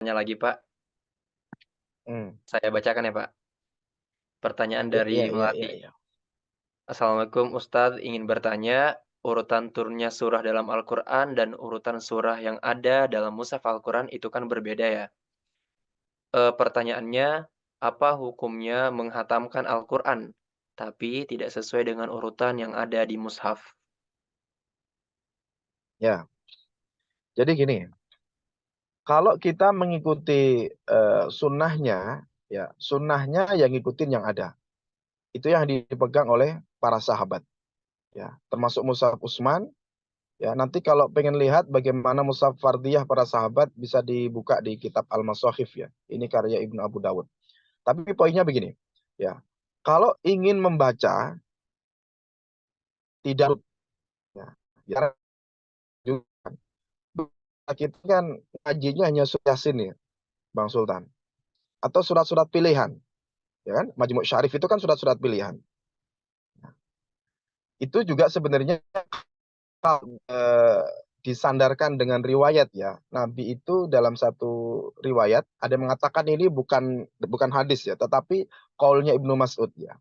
Tanya lagi, Pak. Mmm, Saya bacakan ya, Pak. Pertanyaan iya dari iya iya iya Melati. iya. Assalamualaikum Ustadz, ingin bertanya, urutan turunnya surah dalam Al-Quran dan urutan surah yang ada dalam mushaf Al-Quran itu kan berbeda ya. Pertanyaannya, apa hukumnya menghatamkan Al-Quran, tapi tidak sesuai dengan urutan yang ada di mushaf? Ya, jadi gini, kalau kita mengikuti, sunnahnya, ya sunnahnya yang ngikutin yang ada. Itu yang dipegang oleh para sahabat, ya, termasuk mushaf Utsman, ya, nanti kalau pengen lihat bagaimana mushaf fardhiyah para sahabat bisa dibuka di kitab Al-Mashahif ya, ini karya Ibnu Abu Dawud. Tapi poinnya begini, ya, kalau ingin membaca tidak ya, jarang juga kan. Kita kan ngajinya hanya surat Yasin ya, Bang Sultan, atau surat-surat pilihan, ya kan? Majmu' Syarif itu kan surat-surat pilihan. Itu juga sebenarnya, eee, disandarkan dengan riwayat ya. Nabi itu dalam satu riwayat ada yang mengatakan ini bukan hadis ya, tetapi qaulnya Ibnu Mas'ud ya.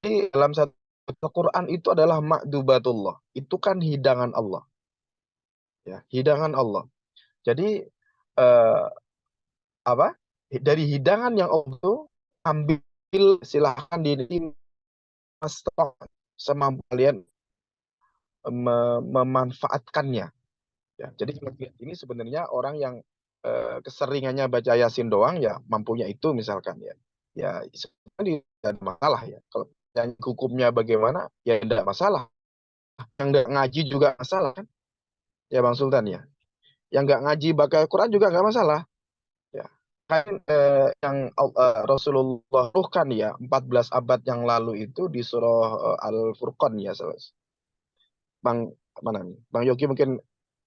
Jadi dalam satu Al-Quran itu adalah ma'dubatullah, itu kan hidangan Allah, ya, hidangan Allah. Jadi, eee, apa, dari hidangan yang Allah itu ambil, silahkan semampu kalian memanfaatkannya. Ya, jadi seperti ini sebenarnya orang yang, keseringannya baca Yasin doang ya mampunya itu misalkan ya. Ya sebenarnya tidak ada masalah ya, kalau yang hukumnya bagaimana, ya tidak masalah, yang nggak ngaji juga masalah kan, ya Bang Sultan ya. Yang nggak ngaji baca Quran juga nggak masalah, ya. Kan, Rasulullah ruhkan ya 14 abad yang lalu itu di surah, Al-Furqan ya Bang mana nih, Bang Yogi mungkin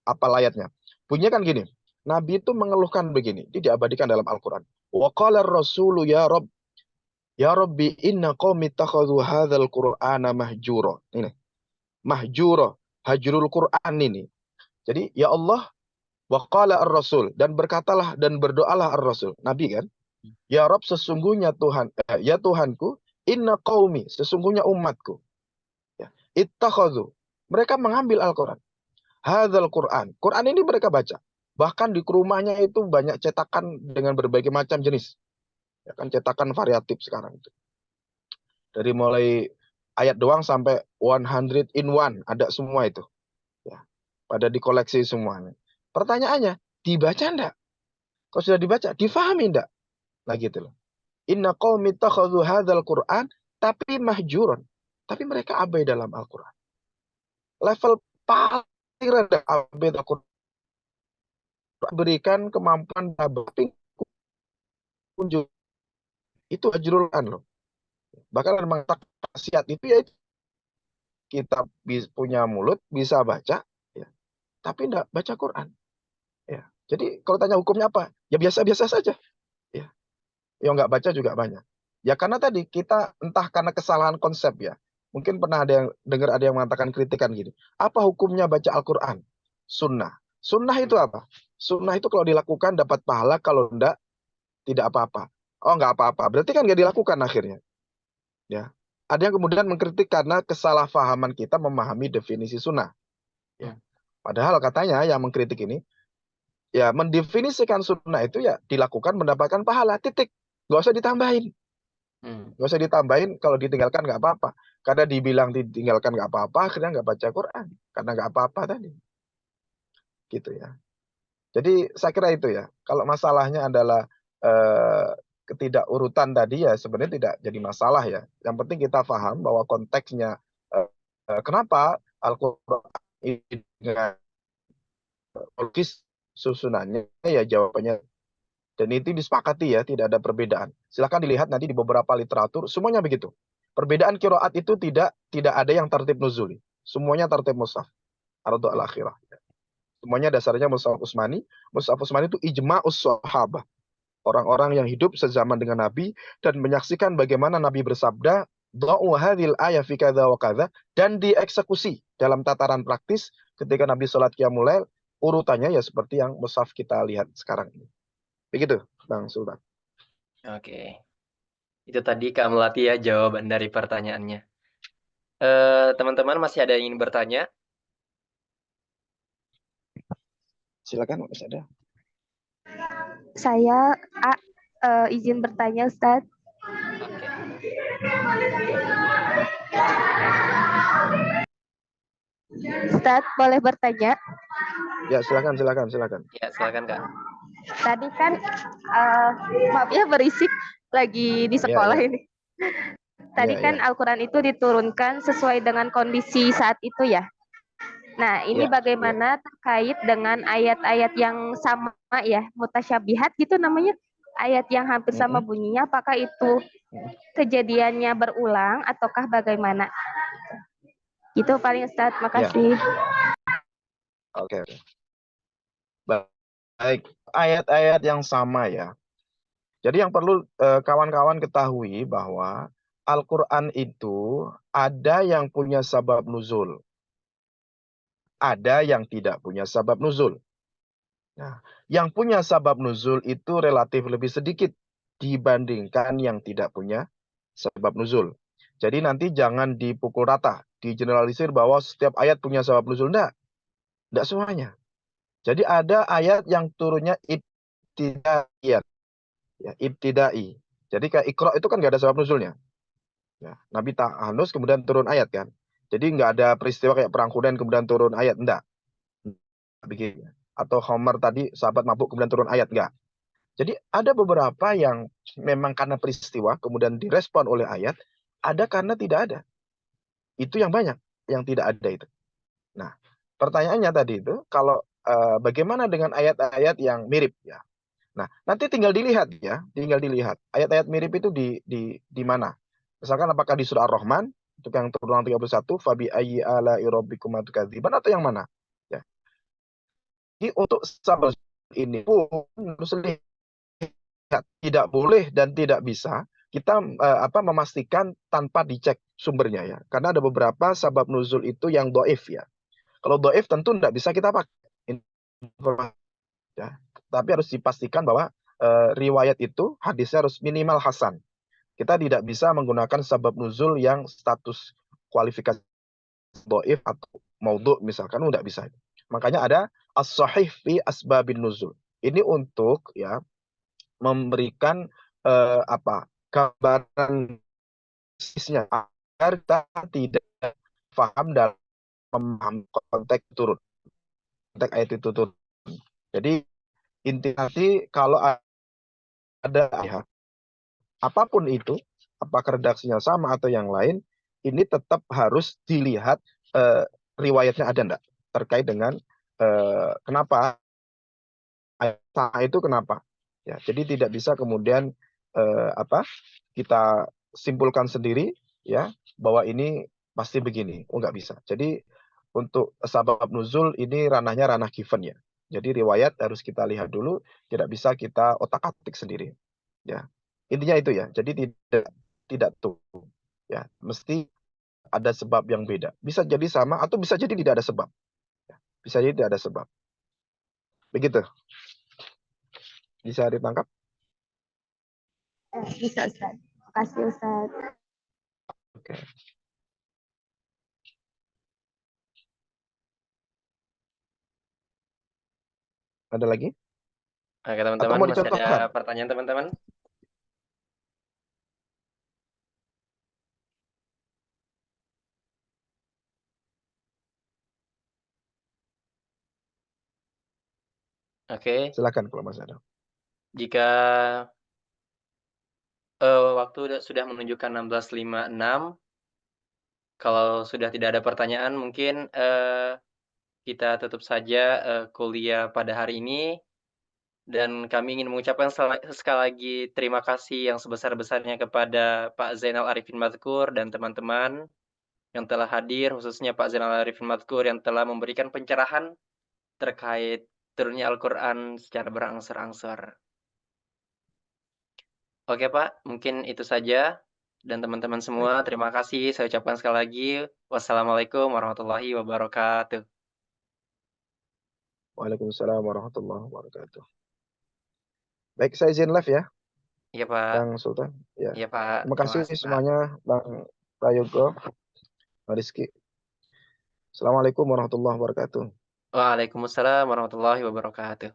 apa ayatnya. Bunyinya kan gini, Nabi itu mengeluhkan begini, ini diabadikan dalam Al-Quran. Wa qala ar-rasulu ya Rabbi inna qaumi ittakhadhu hadzal Qur'ana mahjura. Ini, mahjura, hajrul Qur'an ini. Jadi ya Allah, wa qala ar-rasul, dan berkatalah dan berdoalah ar-rasul, Nabi kan. Ya Rabb, sesungguhnya ya Tuhanku, inna qaumi, sesungguhnya umatku, ya, ittakhadhu, mereka mengambil Al-Quran. Hadzal Quran. Quran ini mereka baca. Bahkan di rumahnya itu banyak cetakan dengan berbagai macam jenis. Ya kan cetakan variatif sekarang itu. Dari mulai ayat doang sampai 100 in 1 ada semua itu. Ya. Pada dikoleksi semuanya. Pertanyaannya, dibaca enggak? Kalau sudah dibaca, difahami enggak? Nah gitu loh. Inna qaumi ittakhadhu hadzal Quran tapi mahjuran. Tapi mereka abai dalam Al-Quran. Level paling rendah abai Al-Quran, berikan kemampuan tapi kunjung itu ajrul an loh. Bahkan ada mengatakan khasiat itu ya itu, kita punya mulut bisa baca ya, tapi enggak baca Quran ya. Jadi kalau tanya hukumnya apa? Ya biasa-biasa saja ya. Yang enggak baca juga banyak. Ya karena tadi kita entah karena kesalahan konsep ya. Mungkin pernah ada yang dengar ada yang mengatakan kritikan gini, "Apa hukumnya baca Al-Qur'an?" Sunnah. Sunnah itu apa? Sunnah itu kalau dilakukan dapat pahala, kalau enggak tidak apa-apa. Oh enggak apa-apa, berarti kan enggak dilakukan akhirnya. Ya. Ada yang kemudian mengkritik karena kesalahpahaman kita memahami definisi sunnah. Ya. Padahal katanya yang mengkritik ini, ya mendefinisikan sunnah itu ya dilakukan mendapatkan pahala, titik. Nggak usah ditambahin. Hmm. Nggak usah ditambahin, kalau ditinggalkan nggak apa-apa. Karena dibilang ditinggalkan nggak apa-apa, akhirnya nggak baca Quran. Karena nggak apa-apa tadi. Gitu ya. Jadi saya kira itu ya. Kalau masalahnya adalah, ketidakurutan tadi ya sebenarnya tidak jadi masalah ya. Yang penting kita paham bahwa konteksnya, eee kenapa Al-Qur'an ini dengan logis susunannya ya jawabannya, dan itu disepakati ya, tidak ada perbedaan. Silakan dilihat nanti di beberapa literatur semuanya begitu. Perbedaan qiraat itu tidak ada yang tertib nuzuli, semuanya tertib mushaf, Ardul Al-Akhirah. Semuanya dasarnya mushaf Utsmani. Mushaf Utsmani itu ijma'us shahabah. Orang-orang yang hidup sezaman dengan Nabi dan menyaksikan bagaimana Nabi bersabda, "Dha'u hadhil ayah fi kadza wa kadza," dan dieksekusi dalam tataran praktis ketika Nabi sholat qiyamul lail, urutannya ya seperti yang mushaf kita lihat sekarang ini. Begitu, Bang Sultan. Oke. Itu tadi Kak Melati ya jawaban dari pertanyaannya. Teman-teman masih ada yang ingin bertanya? Silakan, Mas ada. Saya izin bertanya, Ustadz. Oke. Ustadz, boleh bertanya? Ya, silakan. Ya, silakan Kak. Tadi kan, maaf ya berisik, lagi di Ya, sekolah ya, ini. Tadi kan ya. Al-Quran itu diturunkan sesuai dengan kondisi saat itu ya. Nah, ini Ya, ya. bagaimana terkait dengan ayat-ayat yang sama ya, mutasyabihat gitu namanya, ayat yang hampir sama Mm-mm. bunyinya, apakah itu Mm-mm. kejadiannya berulang ataukah bagaimana? Gitu paling Ustadz, Ya, makasih. oke, oke. Baik, ayat-ayat yang sama ya. Jadi yang perlu kawan-kawan ketahui bahwa Al-Quran itu ada yang punya sabab nuzul, ada yang tidak punya sabab nuzul. Nah, yang punya sabab nuzul itu relatif lebih sedikit dibandingkan yang tidak punya sebab nuzul. Jadi nanti jangan dipukul rata, digeneralisir bahwa setiap ayat punya sebab nuzul. Enggak semuanya. Jadi ada ayat yang turunnya ibtidaiyat, ya, ibtidai. Jadi kayak Iqra itu kan nggak ada sebab nuzulnya. Ya, Nabi Tahanus kemudian turun ayat kan. Jadi nggak ada peristiwa kayak perang Hunain kemudian turun ayat, enggak. Begini. Atau Homer tadi sahabat mabuk kemudian turun ayat, enggak. Jadi ada beberapa yang memang karena peristiwa kemudian direspon oleh ayat, ada karena tidak ada. Itu yang banyak, yang tidak ada itu. Nah, pertanyaannya tadi itu kalau bagaimana dengan ayat-ayat yang mirip ya. Nah, nanti tinggal dilihat ya, tinggal dilihat. Ayat-ayat mirip itu di mana? Misalkan apakah di surah Ar-Rahman untuk yang turunan 31, fabi ayyi ala'i rabbikuma tukadziban, atau yang mana? Ya. Jadi untuk sabab ini pun harus lihat, tidak boleh dan tidak bisa kita memastikan tanpa dicek sumbernya ya. Karena ada beberapa sabab nuzul itu yang doif ya. Kalau doif tentu tidak bisa kita pakai informasi ya. Tapi harus dipastikan bahwa riwayat itu hadisnya harus minimal hasan. Kita tidak bisa menggunakan sabab nuzul yang status kualifikasi doif atau maudhu misalkan, tidak bisa. Makanya ada as-sahih fi asbabin nuzul. Ini untuk ya memberikan gambaran persisnya agar kita tidak paham dalam memahami konteks turun, konteks ayat itu turun. Jadi inti nanti kalau ada ayat apapun itu, apakah redaksinya sama atau yang lain, ini tetap harus dilihat eh, riwayatnya ada enggak terkait dengan kenapa ayat sama itu kenapa. Ya, jadi tidak bisa kemudian kita simpulkan sendiri ya bahwa ini pasti begini. Oh, nggak bisa. Jadi untuk sabab nuzul ini ranahnya ranah given ya. Jadi riwayat harus kita lihat dulu, tidak bisa kita otak-atik sendiri. Ya. Intinya itu ya. Jadi tidak tidak tuh ya, mesti ada sebab yang beda. Bisa jadi sama atau bisa jadi tidak ada sebab. Ya. Bisa jadi tidak ada sebab. Begitu. Bisa ditangkap? Bisa Ustadz. Makasih Ustadz. Oke. Ada lagi? Oke, Atau teman-teman mau masih ada dicontohkan? pertanyaan teman-teman? Oke, Silakan kalau Mas ada. jika waktu sudah menunjukkan 16.56, kalau sudah tidak ada pertanyaan mungkin kita tutup saja kuliah pada hari ini. Dan kami ingin mengucapkan sekali lagi terima kasih yang sebesar-besarnya kepada Pak Zainal Arifin Madkur dan teman-teman yang telah hadir, khususnya Pak Zainal Arifin Madkur yang telah memberikan pencerahan terkait turunnya Al-Quran secara berangsur-angsur. Oke Pak, mungkin itu saja. Dan teman-teman semua, Baik. terima kasih. Saya ucapkan sekali lagi. Wassalamualaikum warahmatullahi wabarakatuh. Waalaikumsalam warahmatullahi wabarakatuh. Baik, saya izin live ya, Iya, Pak. Bang Sultan. Ya. Iya, Pak. Terima Terima kasih kasih, Pak. semuanya, Bang Prayogo, Bang Rizky. Assalamualaikum warahmatullahi wabarakatuh. Waalaikumsalam warahmatullahi wabarakatuh.